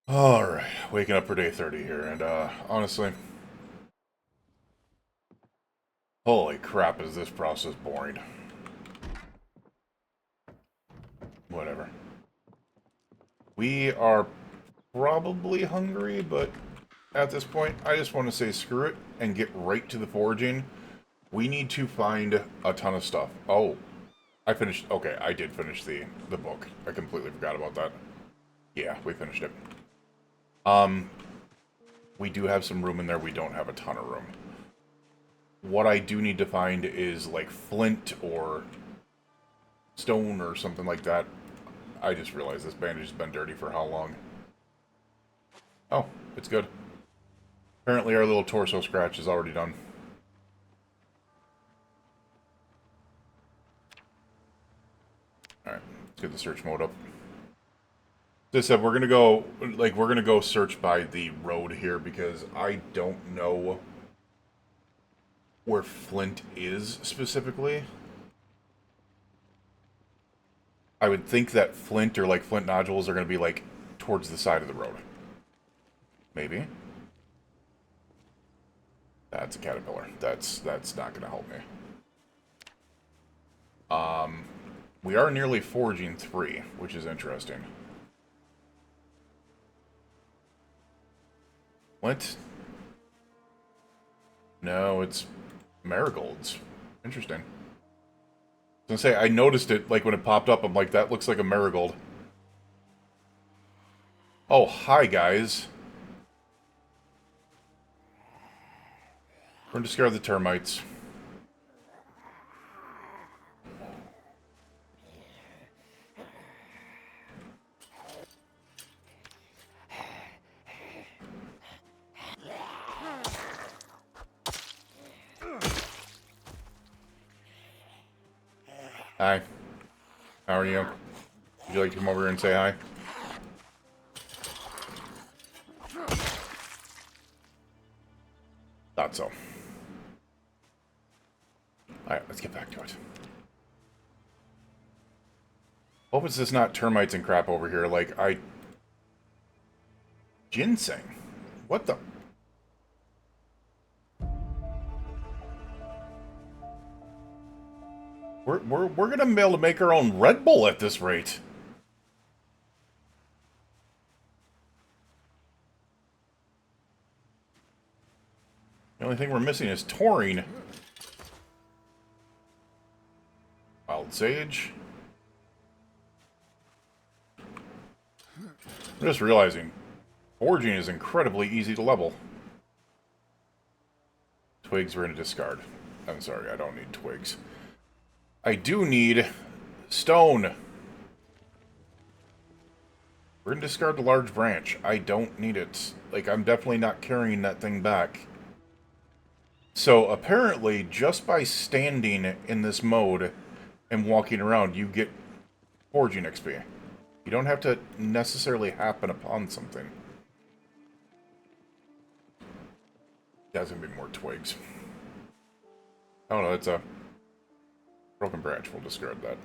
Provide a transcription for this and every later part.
Alright, waking up for day 30 here, and honestly, holy crap is this process boring. Whatever. We are probably hungry, but at this point, I just want to say screw it and get right to the foraging. We need to find a ton of stuff. Oh, I finished, okay, I did finish the book. I completely forgot about that. Yeah, we finished it. We do have some room in there, we don't have a ton of room. What I do need to find is, like, flint or stone or something like that. I just realized this bandage has been dirty for how long? Oh, it's good. Apparently our little torso scratch is already done. Alright, let's get the search mode up. As I said, we're gonna go search by the road here because I don't know where flint is specifically. I would think that flint or like flint nodules are gonna be like towards the side of the road. Maybe. That's a caterpillar. That's not gonna help me. We are nearly foraging 3, which is interesting. What? No, it's marigolds. Interesting. I was gonna say, I noticed it, like, when it popped up, I'm like, that looks like a marigold. Oh, hi, guys. We're going to scare the termites. Hi. How are you? Would you like to come over here and say hi? Thought so. Alright, let's get back to it. Hope it's just not termites and crap over here. Like, ginseng? What the... We're gonna be able to make our own Red Bull at this rate. The only thing we're missing is taurine. Wild sage. I'm just realizing, foraging is incredibly easy to level. Twigs we're gonna discard. I'm sorry, I don't need twigs. I do need stone. We're gonna discard the large branch. I don't need it. Like, I'm definitely not carrying that thing back. So, apparently, just by standing in this mode and walking around, you get foraging XP. You don't have to necessarily happen upon something. There's gonna be more twigs. Oh no, it's a broken branch. We'll discard that.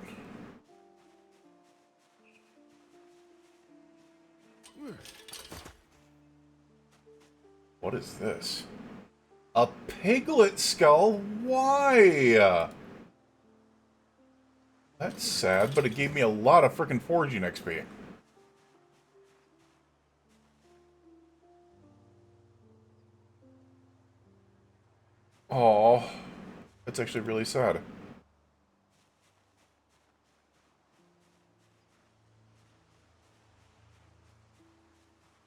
What is this? A piglet skull? Why? That's sad, but it gave me a lot of frickin' foraging XP. Oh, that's actually really sad.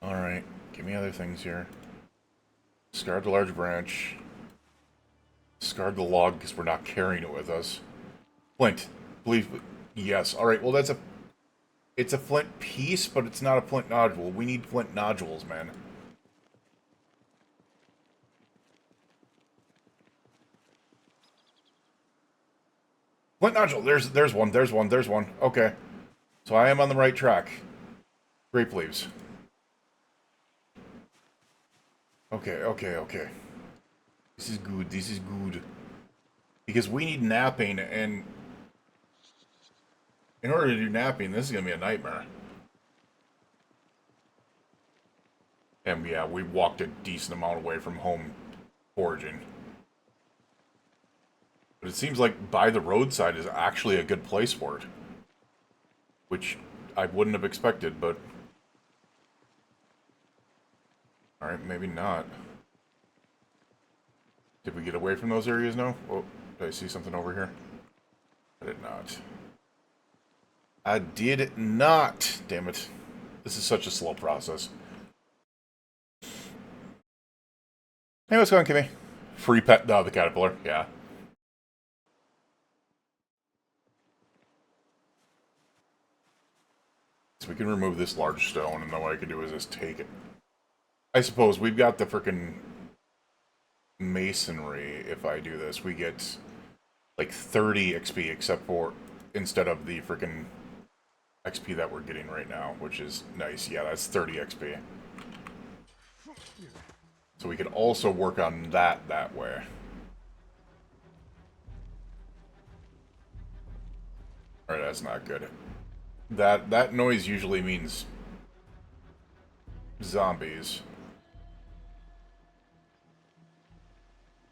Alright, give me other things here. Discard the large branch. Discard the log because we're not carrying it with us. Flint. Believe... Yes. Alright, well that's a... It's a flint piece, but it's not a flint nodule. We need flint nodules, man. Flint nodule! There's one. Okay. So I am on the right track. Grape leaves. Okay. This is good. Because we need napping, and in order to do napping, this is going to be a nightmare. And yeah, we walked a decent amount away from home foraging. But it seems like by the roadside is actually a good place for it. Which I wouldn't have expected, but... Alright, maybe not. Did we get away from those areas now? Oh, did I see something over here? I did not. I did not! Damn it. This is such a slow process. Hey, what's going on, Kimmy? Free pet... Oh, the caterpillar. Yeah. So we can remove this large stone, and then what I can do is just take it. I suppose we've got the frickin' masonry. If I do this, we get like 30 XP, except for instead of the frickin' XP that we're getting right now, which is nice. Yeah, that's 30 XP. So we could also work on that way. Alright, that's not good. That noise usually means zombies.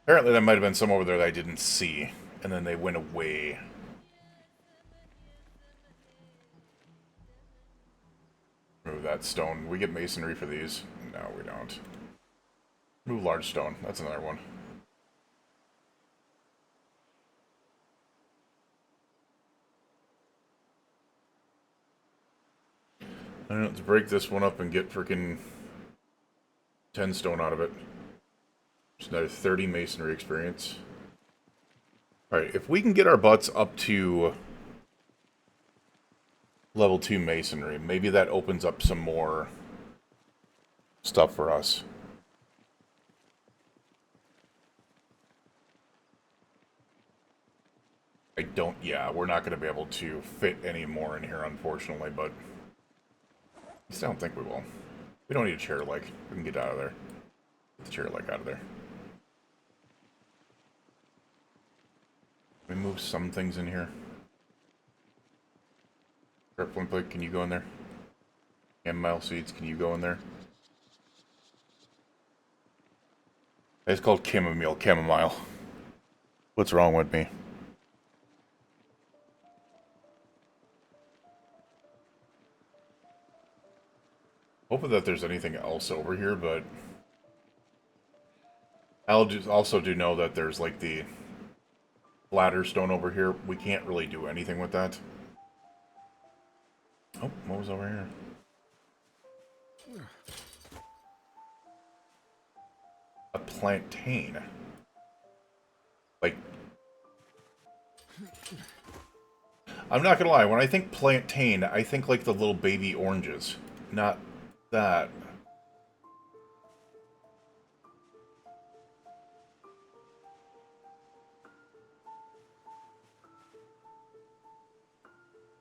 Apparently there might have been some over there that I didn't see, and then they went away. Remove that stone. We get masonry for these? No, we don't. Move large stone. That's another one. I don't know, let's break this one up and get freaking 10 stone out of it. Just another 30 masonry experience. Alright, if we can get our butts up to level 2 masonry, maybe that opens up some more stuff for us. Yeah, we're not going to be able to fit any more in here, unfortunately, but I still don't think we will. We don't need a chair leg. We can get out of there. Get the chair leg out of there. Can we move some things in here? Grappling plate, can you go in there? Chamomile seeds, can you go in there? It's called chamomile. What's wrong with me? Hoping that there's anything else over here, but I'll just also do know that there's like the ladder stone over here. We can't really do anything with that. Oh, what was over here? A plantain. Like, I'm not gonna lie, when I think plantain, I think like the little baby oranges. Not that.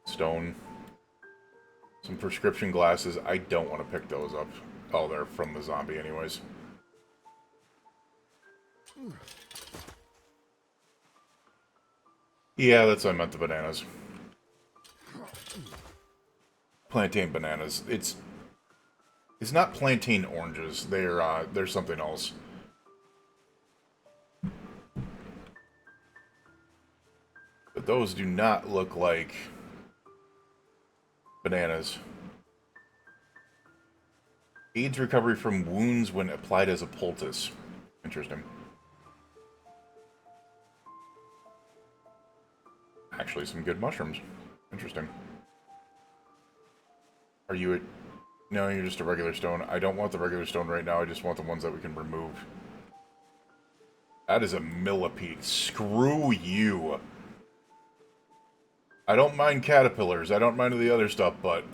Stone. Some prescription glasses. I don't want to pick those up. Oh, they're from the zombie anyways. Yeah, that's what I meant, the bananas. Plantain bananas. It's not plantain oranges. They're something else. But those do not look like bananas. Aids recovery from wounds when applied as a poultice. Interesting. Actually, some good mushrooms. Interesting. Are you a... No, you're just a regular stone. I don't want the regular stone right now. I just want the ones that we can remove. That is a millipede. Screw you. I don't mind caterpillars. I don't mind the other stuff, but...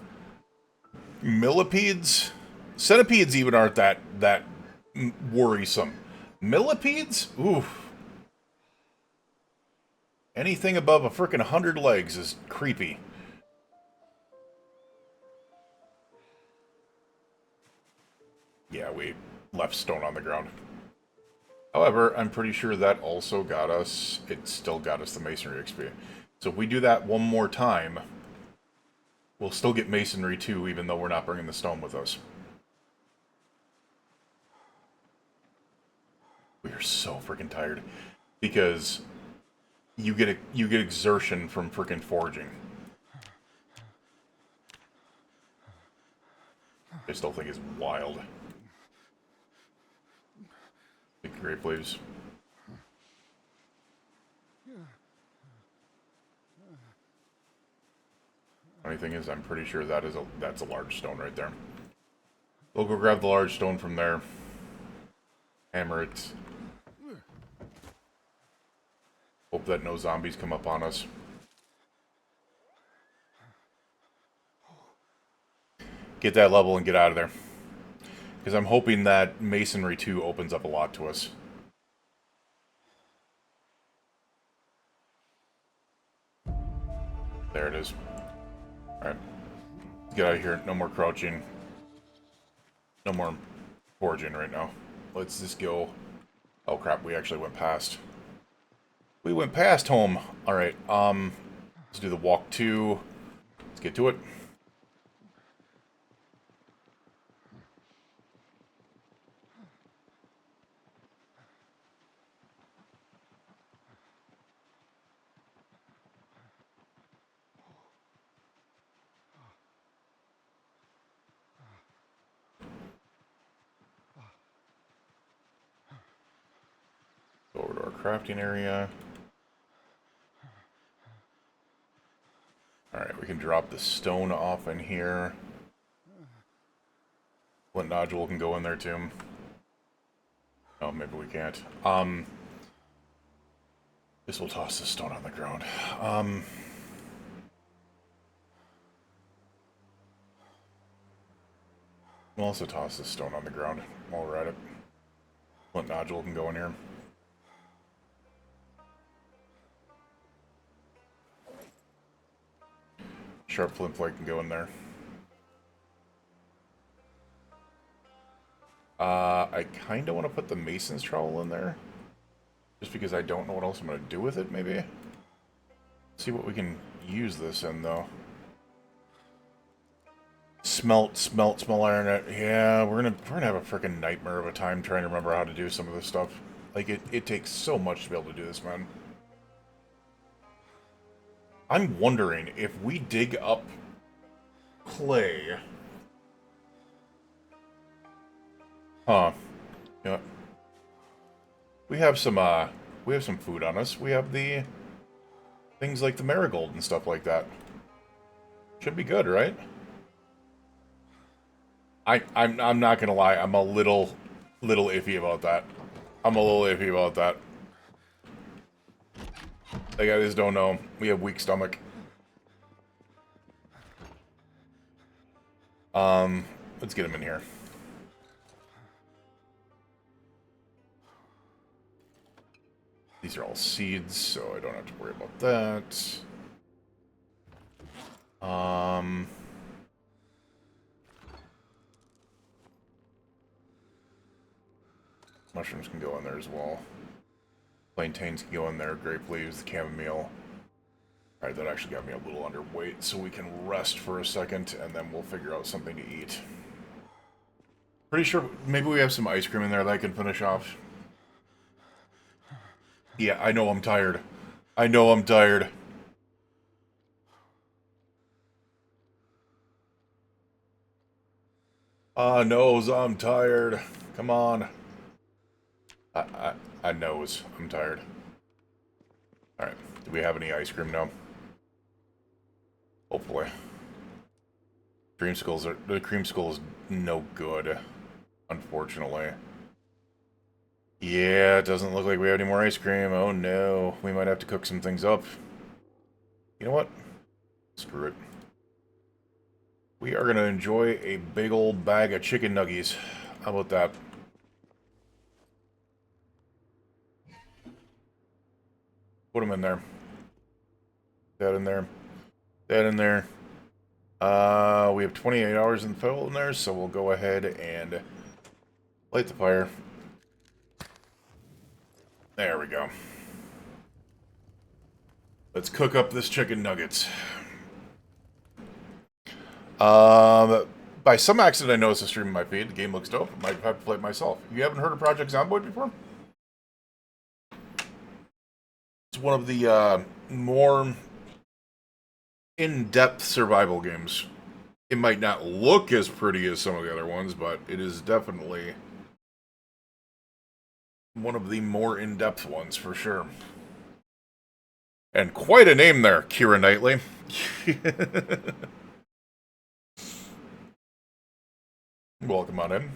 millipedes? Centipedes even aren't that worrisome. Millipedes? Oof. Anything above a frickin' 100 legs is creepy. Yeah, we left stone on the ground. However, I'm pretty sure that also got us... It still got us the masonry XP. So if we do that one more time, we'll still get masonry too, even though we're not bringing the stone with us. are so freaking tired because you get exertion from freaking foraging. I still think it's wild. Big grape leaves. Funny thing is, I'm pretty sure that's a large stone right there. We'll go grab the large stone from there. Hammer it. Hope that no zombies come up on us. Get that level and get out of there. Because I'm hoping that Masonry 2 opens up a lot to us. There it is. Alright. Get out of here. No more crouching. No more foraging right now. Let's just go... Oh crap, we actually went past. We went past home. Alright, let's do the walk 2. Let's get to it. Go over to our crafting area. Alright, we can drop the stone off in here. Flint nodule can go in there too. Oh, maybe we can't. This will toss the stone on the ground. We'll also toss this stone on the ground while we're at it. Flint nodule can go in here. Sharp flint flake can go in there. I kind of want to put the mason's trowel in there. Just because I don't know what else I'm going to do with it, maybe. See what we can use this in, though. Smelt iron. Yeah, we're gonna have a freaking nightmare of a time trying to remember how to do some of this stuff. Like, it takes so much to be able to do this, man. I'm wondering if we dig up clay. Huh. You know what? We have some food on us. We have the things like the marigold and stuff like that. Should be good, right? I'm not gonna lie, I'm a little iffy about that. I'm a little iffy about that. Like, I just don't know. We have weak stomach. Let's get him in here. These are all seeds, so I don't have to worry about that. Mushrooms can go in there as well. Plantains can go in there. Grape leaves, the chamomile. Alright, that actually got me a little underweight, so we can rest for a second, and then we'll figure out something to eat. Pretty sure maybe we have some ice cream in there that I can finish off. Yeah, I know I'm tired. I know I'm tired. Knows I'm tired. Come on. I knows I'm tired. Alright, do we have any ice cream now? Hopefully. The creamsicle is no good, unfortunately. Yeah, it doesn't look like we have any more ice cream. Oh no, we might have to cook some things up. You know what? Screw it. We are going to enjoy a big old bag of chicken nuggies. How about that? Put them in there. That in there. That in there. We have 28 hours in the fuel in there, so we'll go ahead and light the fire. There we go. Let's cook up this chicken nuggets. By some accident I noticed a stream in my feed. The game looks dope. I might have to play it myself. You haven't heard of Project Zomboid before? It's one of the more in-depth survival games. It might not look as pretty as some of the other ones, but it is definitely one of the more in-depth ones for sure. And quite a name there, Keira Knightley. Welcome on in.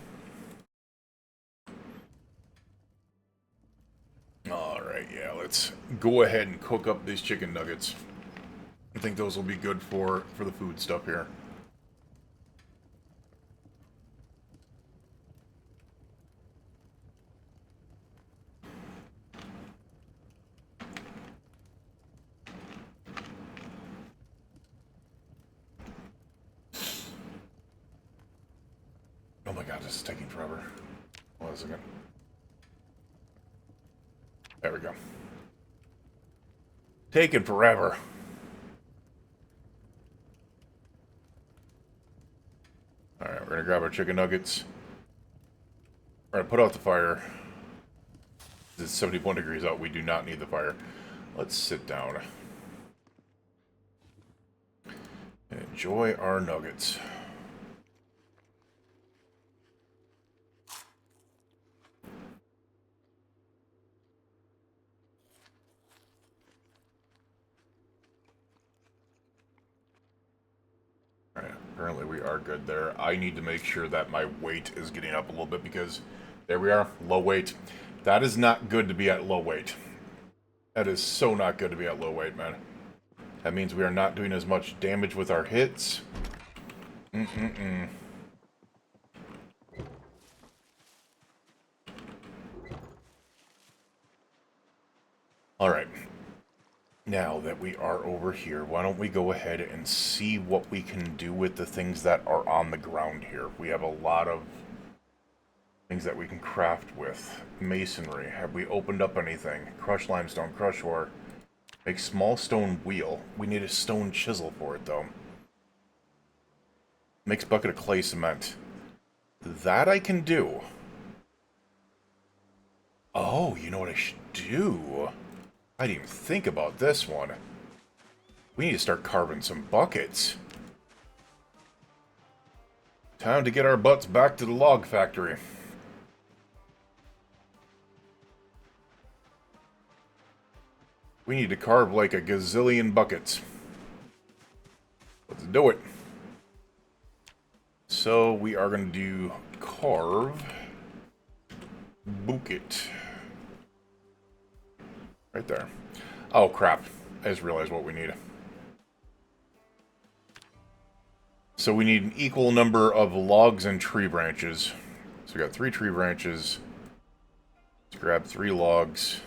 Alright, yeah, let's go ahead and cook up these chicken nuggets. I think those will be good for the food stuff here. Oh my god, this is taking forever. Hold on a second. There we go. Taking forever. Alright, we're gonna grab our chicken nuggets. We're gonna put out the fire. It's 71 degrees out. We do not need the fire. Let's sit down. And enjoy our nuggets. Alright, apparently we are good there. I need to make sure that my weight is getting up a little bit because there we are, low weight. That is not good to be at low weight. That is so not good to be at low weight, man. That means we are not doing as much damage with our hits. Alright. Now that we are over here, why don't we go ahead and see what we can do with the things that are on the ground here. We have a lot of things that we can craft with. Masonry. Have we opened up anything? Crushed limestone, crushed ore. Make small stone wheel. We need a stone chisel for it, though. Makes bucket of clay cement. That I can do. Oh, you know what I should do? I didn't even think about this one. We need to start carving some buckets. Time to get our butts back to the log factory. We need to carve like a gazillion buckets. Let's do it. So we are going to do carve bucket. Right there. Oh crap. I just realized what we need. So we need an equal number of logs and tree branches. So we got 3 tree branches. Let's grab 3 logs.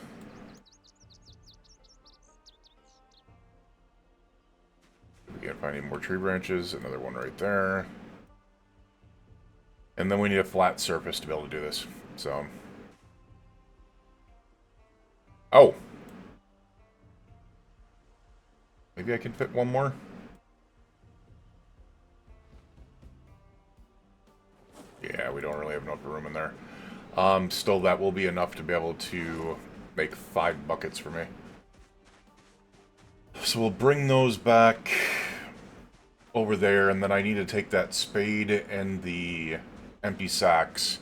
We gotta find any more tree branches. Another one right there. And then we need a flat surface to be able to do this. So. Oh! Maybe I can fit one more? Yeah, we don't really have enough room in there. Still, that will be enough to be able to make 5 buckets for me. So we'll bring those back over there, and then I need to take that spade and the empty sacks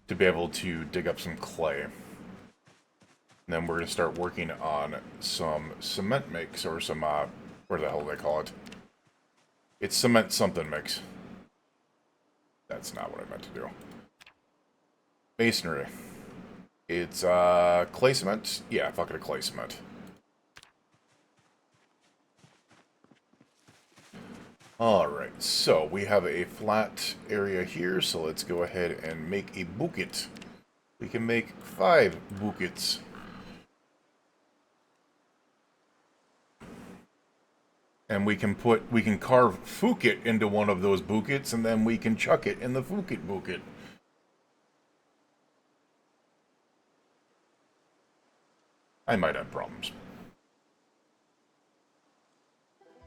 to be able to dig up some clay. And then we're going to start working on some cement mix, or some, what the hell do they call it? It's cement something mix. That's not what I meant to do. Masonry. It's, clay cement? Yeah, fuck it, a clay cement. Alright, so we have a flat area here, so let's go ahead and make a bucket. We can make 5 buckets. And we can carve Fukit into one of those buckets, and then we can chuck it in the Fukit bucket. I might have problems.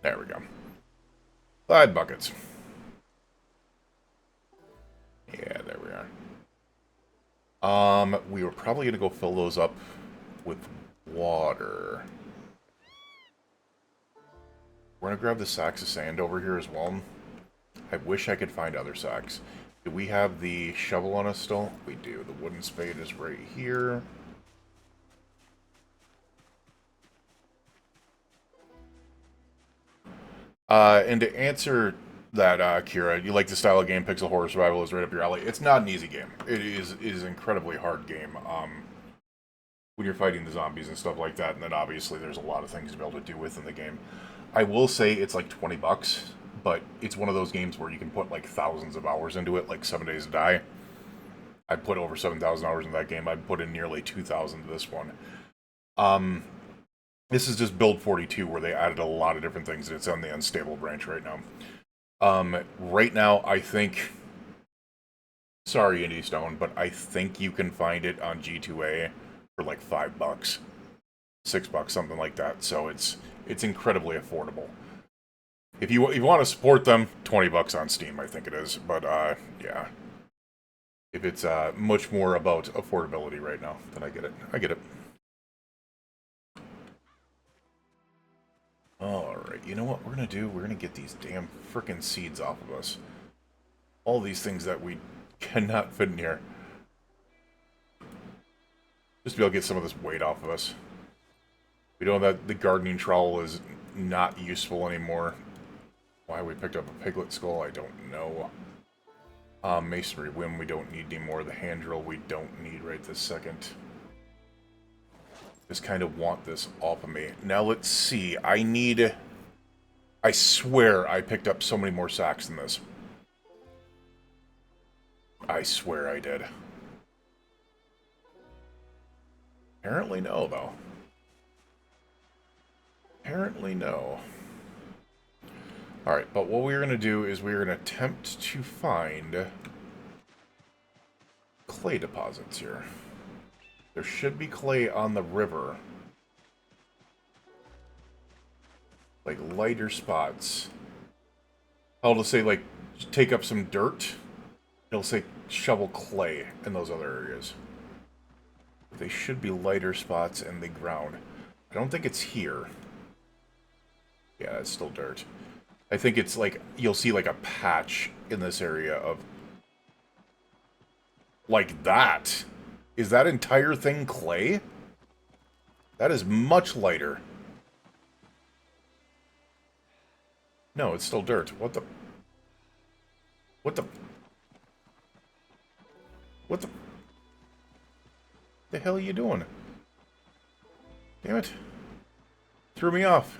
There we go. 5 buckets. Yeah, there we are. We were probably going to go fill those up with water. We're gonna grab the sacks of sand over here as well. I wish I could find other sacks. Do we have the shovel on us still? We do. The wooden spade is right here. And to answer that, Kira, you like the style of game, Pixel Horror Survival is right up your alley. It's not an easy game. It is an incredibly hard game. When you're fighting the zombies and stuff like that, and then obviously there's a lot of things to be able to do within the game. I will say it's like $20, but it's one of those games where you can put like thousands of hours into it, like 7 Days to Die. I put over 7,000 hours in that game. I'd put in nearly 2,000 to this one. This is just build 42, where they added a lot of different things, and it's on the unstable branch right now. Right now, I think... Sorry, Indie Stone, but I think you can find it on G2A for like $5, $6, something like that. So it's incredibly affordable. If you want to support them, $20 on Steam, I think it is. But yeah, if it's much more about affordability right now, then I get it. I get it. Alright, you know what we're gonna do? We're gonna get these damn frickin' seeds off of us. All these things that we cannot fit in here. Just to be able to get some of this weight off of us. We know that the gardening trowel is not useful anymore. Why we picked up a piglet skull, I don't know. Masonry whim we don't need anymore. The hand drill we don't need right this second. Just kind of want this off of me. Now let's see. I swear I picked up so many more sacks than this. I swear I did. Apparently no, though. Apparently no. Alright, but what we're going to do is we're going to attempt to find clay deposits here. There should be clay on the river. Like lighter spots. I'll just say, like, take up some dirt. It'll say shovel clay in those other areas. They should be lighter spots in the ground. I don't think it's here. Yeah, it's still dirt. I think it's like, you'll see like a patch in this area of... Like that. Is that entire thing clay? That is much lighter. No, it's still dirt. What the... What the... What the hell are you doing? Damn it. Threw me off.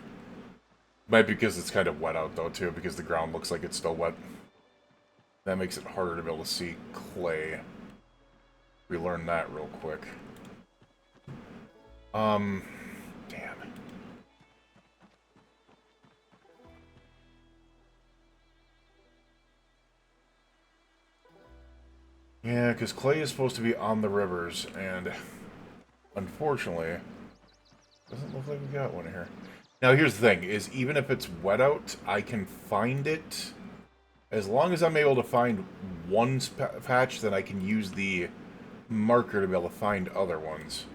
Might be because it's kind of wet out, though, too, because the ground looks like it's still wet. That makes it harder to be able to see clay. We learned that real quick. Damn. Yeah, because clay is supposed to be on the rivers, and unfortunately, doesn't look like we got one here. Now, here's the thing, is even if it's wet out, I can find it. As long as I'm able to find one patch, then I can use the marker to be able to find other ones.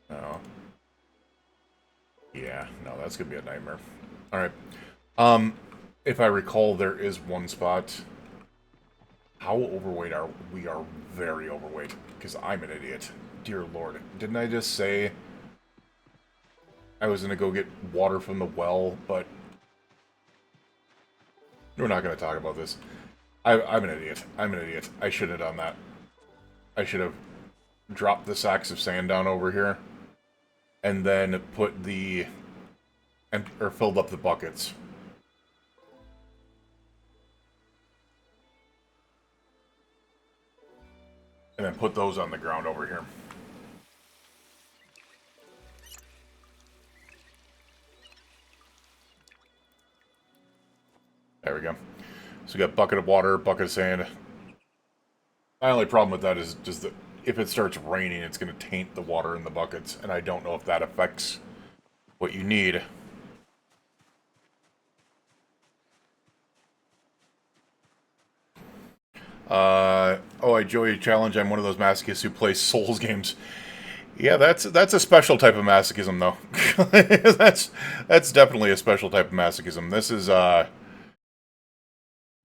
Oh. Yeah, no, that's going to be a nightmare. Alright. If I recall, there is one spot. How overweight are we? We are very overweight, because I'm an idiot. Dear Lord. Didn't I just say I was going to go get water from the well, but we're not going to talk about this. I'm an idiot. I'm an idiot. I should have done that. I should have dropped the sacks of sand down over here, and then put the... or filled up the buckets. And then put those on the ground over here. There we go. So we got bucket of water, bucket of sand. My only problem with that is just that if it starts raining, it's going to taint the water in the buckets, and I don't know if that affects what you need. Oh, I enjoy a challenge. I'm one of those masochists who plays Souls games. Yeah, that's a special type of masochism, though. That's definitely a special type of masochism.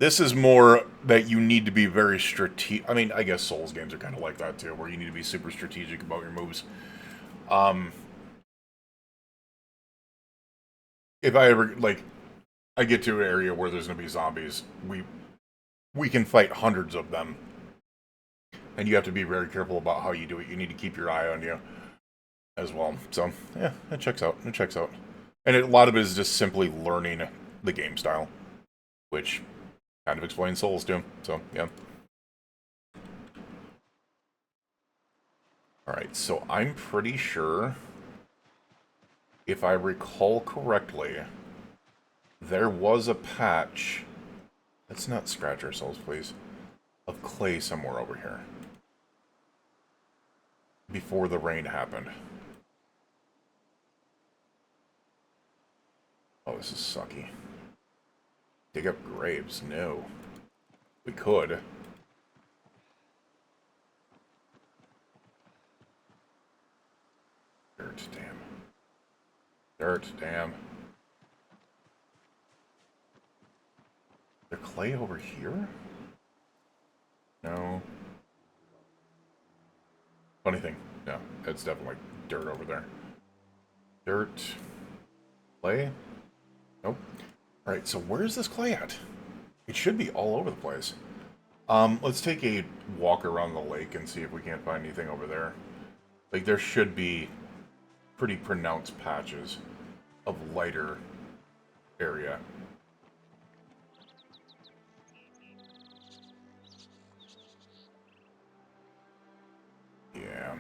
This is more that you need to be very strategic. I mean, I guess Souls games are kind of like that too, where you need to be super strategic about your moves. Um, if I ever like, I get to an area where there's gonna be zombies, we can fight hundreds of them, and you have to be very careful about how you do it. You need to keep your eye on you as well. So yeah, it checks out. It checks out, and a lot of it is just simply learning the game style, which kind of explains Souls too. So yeah. All right, so I'm pretty sure, if I recall correctly, there was a patch. Let's not scratch ourselves, please. Of clay somewhere over here before the rain happened. Oh, this is sucky. Dig up graves? No. We could. Dirt, damn. Dirt, damn. Is there clay over here? No. Funny thing. No, it's definitely dirt over there. Dirt. Clay? Nope. Alright, so where's this clay at? It should be all over the place. Let's take a walk around the lake and see if we can't find anything over there. Like, there should be pretty pronounced patches of lighter area. Yeah.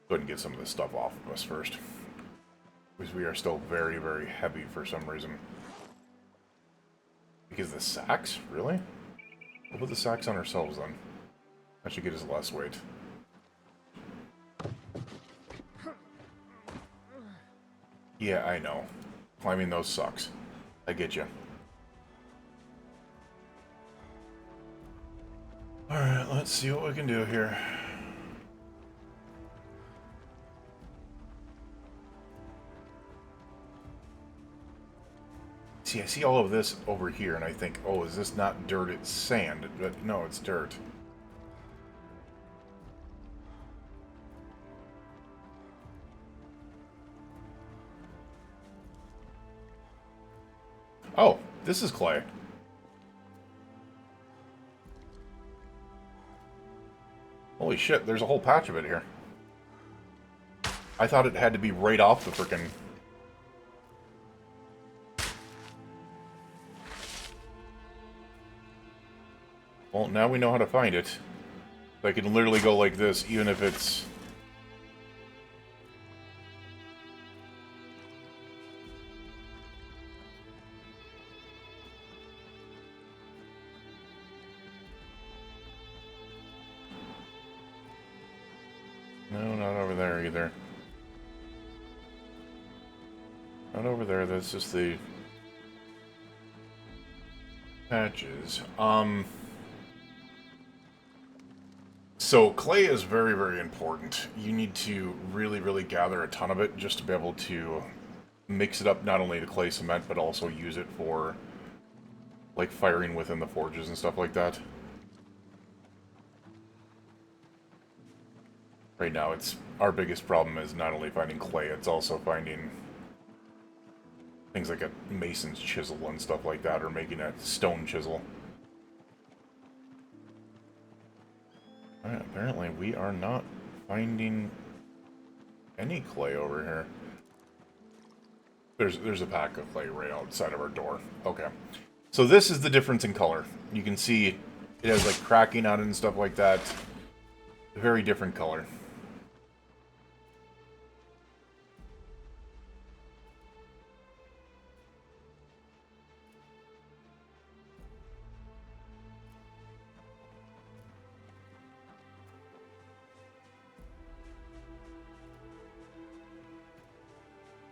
Go ahead and get some of this stuff off of us first, because we are still very, very heavy for some reason. Because the sacks? Really? We'll put the sacks on ourselves then. That should get us less weight. Yeah, I know. Climbing those sucks. I get you. Alright, let's see what we can do here. See, I see all of this over here, and I think, oh, is this not dirt? It's sand. But no, it's dirt. Oh, this is clay. Holy shit, there's a whole patch of it here. I thought it had to be right off the frickin'... Well, now we know how to find it. So I can literally go like this, even if it's... No, not over there either. Not over there, that's just the... patches. So clay is very, very important. You need to really, really gather a ton of it just to be able to mix it up, not only to clay cement, but also use it for, like, firing within the forges and stuff like that. Right now, it's our biggest problem is not only finding clay, it's also finding things like a mason's chisel and stuff like that, or making a stone chisel. Alright, apparently we are not finding any clay over here. There's a pack of clay right outside of our door. Okay. So this is the difference in color. You can see it has like cracking on it and stuff like that. Very different color.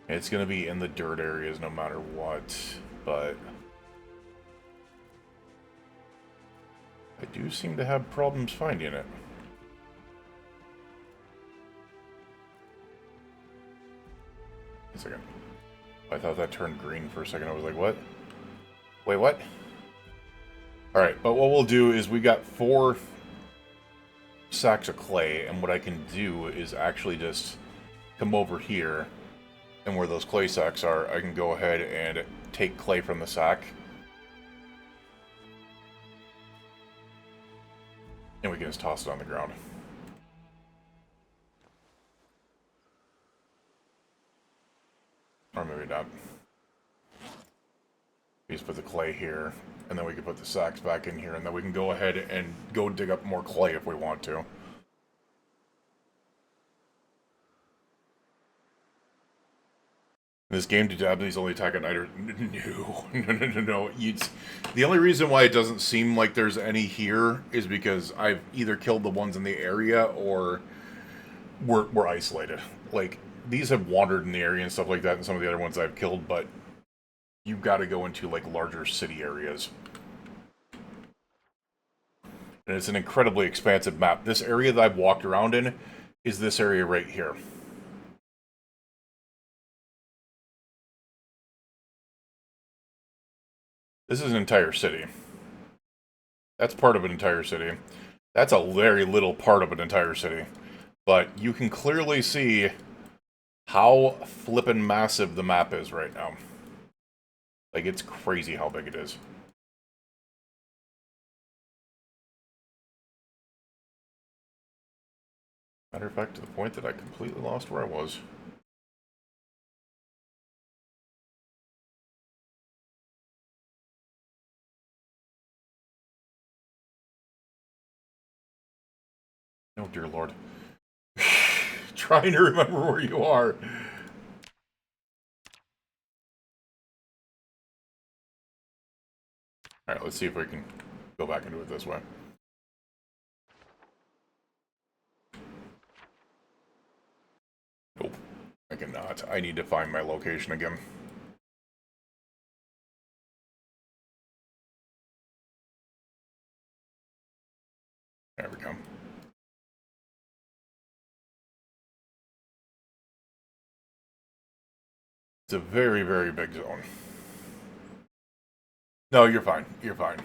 It's going to be in the dirt areas no matter what, but I do seem to have problems finding it. second. I thought that turned green for a second. I was like, what? Wait, what? Alright, but what we'll do is we got 4 sacks of clay, and what I can do is actually just come over here, and where those clay sacks are, I can go ahead and take clay from the sack. And we can just toss it on the ground. Or maybe not. We just put the clay here, and then we can put the sacks back in here, and then we can go ahead and go dig up more clay if we want to. This game, do Dabblies only attack at night or... No. The only reason why it doesn't seem like there's any here is because I've either killed the ones in the area or we're isolated. Like, these have wandered in the area and stuff like that, and some of the other ones I've killed, but you've got to go into, like, larger city areas. And it's an incredibly expansive map. This area that I've walked around in is this area right here. This is an entire city. That's part of an entire city. That's a very little part of an entire city. But you can clearly see how flippin' massive the map is right now. Like, it's crazy how big it is. Matter of fact, to the point that I completely lost where I was. Oh, dear Lord. Trying to remember where you are. Alright, let's see if we can go back into it this way. Nope. I cannot. I need to find my location again. There we go. It's a very, very big zone. No, you're fine. You're fine.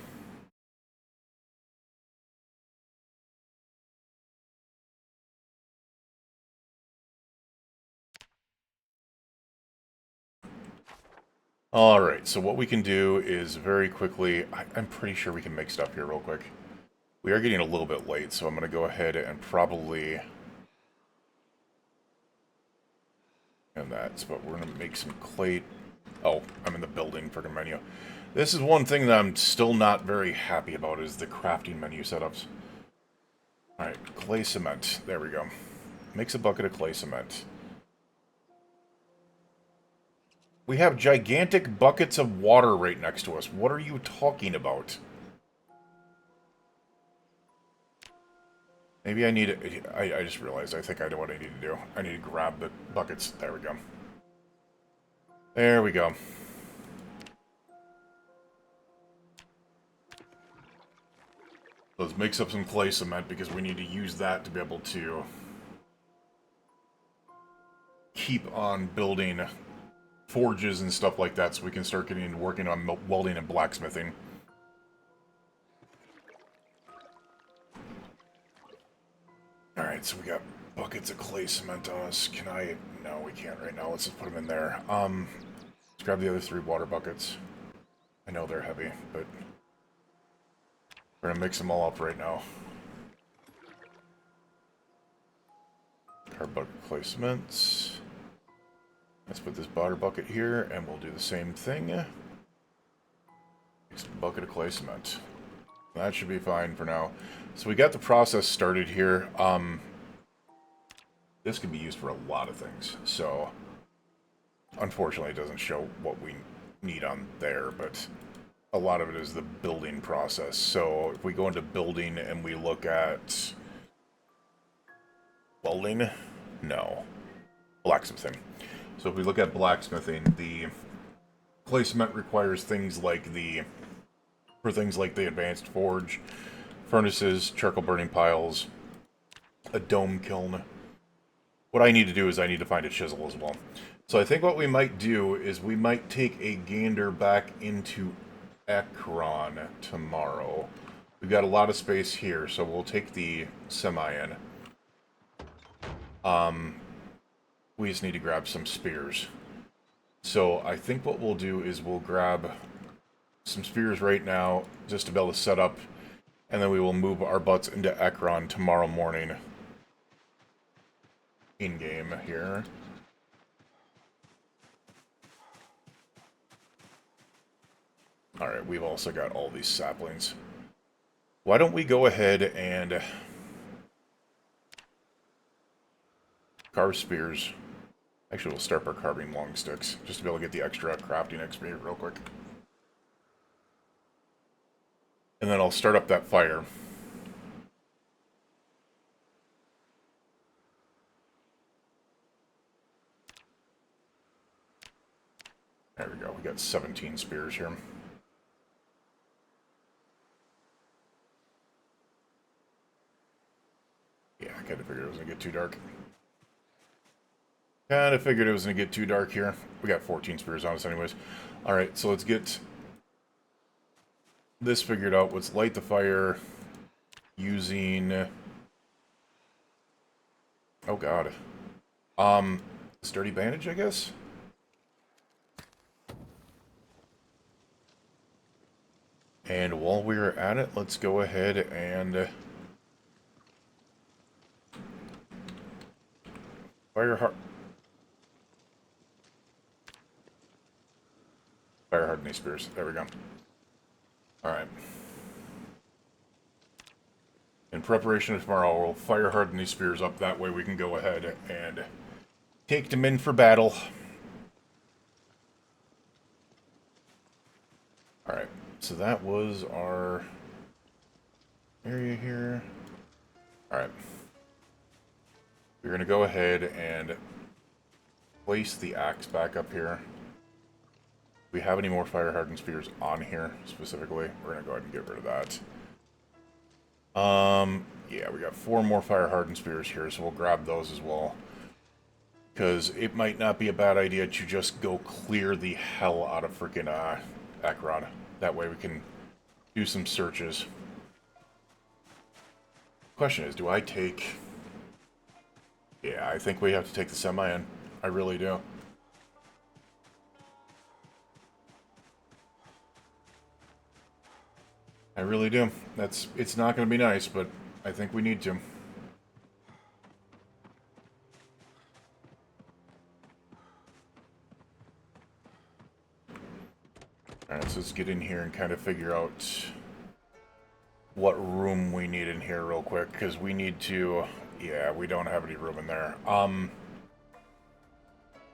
Alright, so what we can do is very quickly... I'm pretty sure we can make stuff here real quick. We are getting a little bit late, so I'm going to go ahead and probably... And that, but we're going to make some clay... Oh, I'm in the building freaking menu. This is one thing that I'm still not very happy about, is the crafting menu setups. Alright, clay cement. There we go. Makes a bucket of clay cement. We have gigantic buckets of water right next to us. What are you talking about? Maybe I need it. I just realized, I think I know what I need to do. I need to grab the buckets. There we go. There we go. Let's mix up some clay cement because we need to use that to be able to keep on building forges and stuff like that so we can start getting into working on welding and blacksmithing. Alright, so we got buckets of clay cement on us. Can I... No, we can't right now. Let's just put them in there. Let's grab the other 3 water buckets. I know they're heavy, but we're gonna mix them all up right now. Our bucket of clay cement. Let's put this water bucket here, and we'll do the same thing. Mix a bucket of clay cement. That should be fine for now. So we got the process started here. This could be used for a lot of things. So, unfortunately, it doesn't show what we need on there, but a lot of it is the building process. So, if we go into building and we look at welding, no, blacksmithing. So, if we look at blacksmithing, the clay cement requires things like the advanced forge, furnaces, charcoal burning piles, a dome kiln. What I need to do is I need to find a chisel as well. So I think what we might do is we might take a gander back into Ekron tomorrow. We've got a lot of space here, so we'll take the semi in. We just need to grab some spears. So I think what we'll do is we'll grab some spears right now, just to be able to set up, and then we will move our butts into Ekron tomorrow morning. In-game here. Alright, we've also got all these saplings. Why don't we go ahead and carve spears. Actually, we'll start by carving long sticks, just to be able to get the extra crafting XP real quick. And then I'll start up that fire. There we go, we got 17 spears here. Yeah, I kind of figured it was going to get too dark. Kind of figured it was going to get too dark here. We got 14 spears on us anyways. Alright, so let's get this figured out. Let's light the fire using... Oh god. Sturdy bandage, I guess? And while we're at it, let's go ahead and... fire harden these spears. There we go. Alright. In preparation of tomorrow, we'll fire harden these spears up. That way we can go ahead and take them in for battle. Alright. So that was our area here. Alright. We're going to go ahead and place the axe back up here. If we have any more fire hardened spears on here specifically, we're going to go ahead and get rid of that. Yeah, we got 4 more fire hardened spears here, so we'll grab those as well. Because it might not be a bad idea to just go clear the hell out of freaking Ekron. That way we can do some searches. Question is, do I take... Yeah, I think we have to take the semi in. I really do. I really do. It's not going to be nice, but I think we need to. Alright, so let's get in here and kind of figure out what room we need in here real quick, because we need to... Yeah, we don't have any room in there. You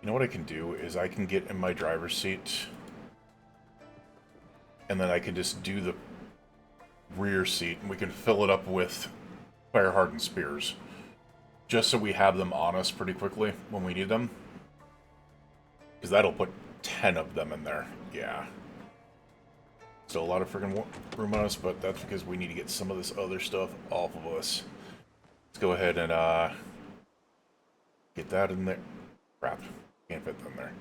know what I can do is I can get in my driver's seat, and then I can just do the rear seat, and we can fill it up with fire-hardened spears, just so we have them on us pretty quickly when we need them. Because that'll put 10 of them in there. Yeah. Still a lot of freaking room on us, but that's because we need to get some of this other stuff off of us. Let's go ahead and get that in there. Crap. Can't fit them there.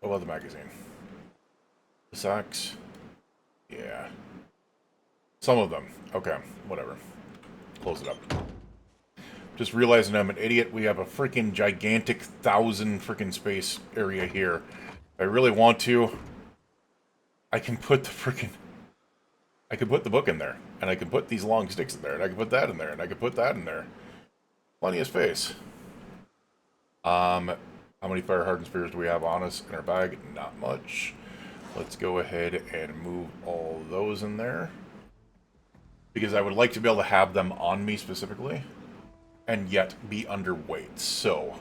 Oh, well, the magazine. The socks. Yeah. Some of them. Okay, whatever. Close it up. Just realizing I'm an idiot. We have a freaking gigantic 1,000 freaking space area here. If I really want to, I can put the freaking... I could put the book in there, and I could put these long sticks in there, and I could put that in there, and I could put that in there. Plenty of space. How many fire hardened spears do we have on us in our bag? Not much. Let's go ahead and move all those in there. Because I would like to be able to have them on me specifically, and yet be underweight. So,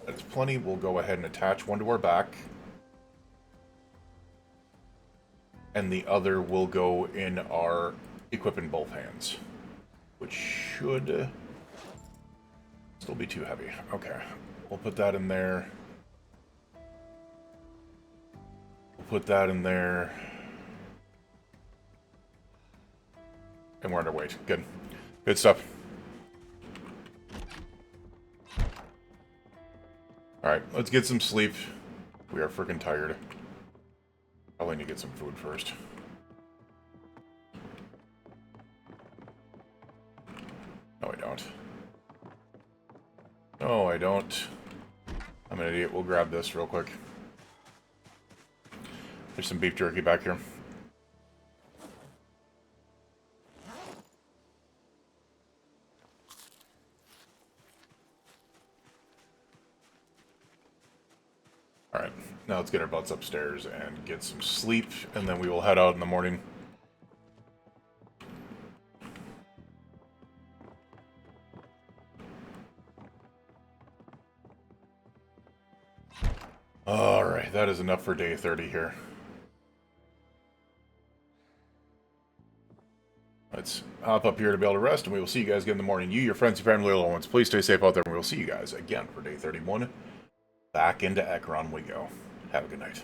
that's plenty. We'll go ahead and attach one to our back. And the other will go in our equip in both hands, which should still be too heavy. Okay, we'll put that in there. We'll put that in there. And we're underweight. Good. Good stuff. Alright, let's get some sleep. We are freaking tired. Probably need to get some food first. No, I don't. No, I don't. I'm an idiot. We'll grab this real quick. There's some beef jerky back here. Alright, now let's get our butts upstairs and get some sleep, and then we will head out in the morning. Alright, that is enough for day 30 here. Let's hop up here to be able to rest, and we will see you guys again in the morning. You, your friends, your family, little ones, please stay safe out there, and we will see you guys again for day 31. Back into Ekron we go. Have a good night.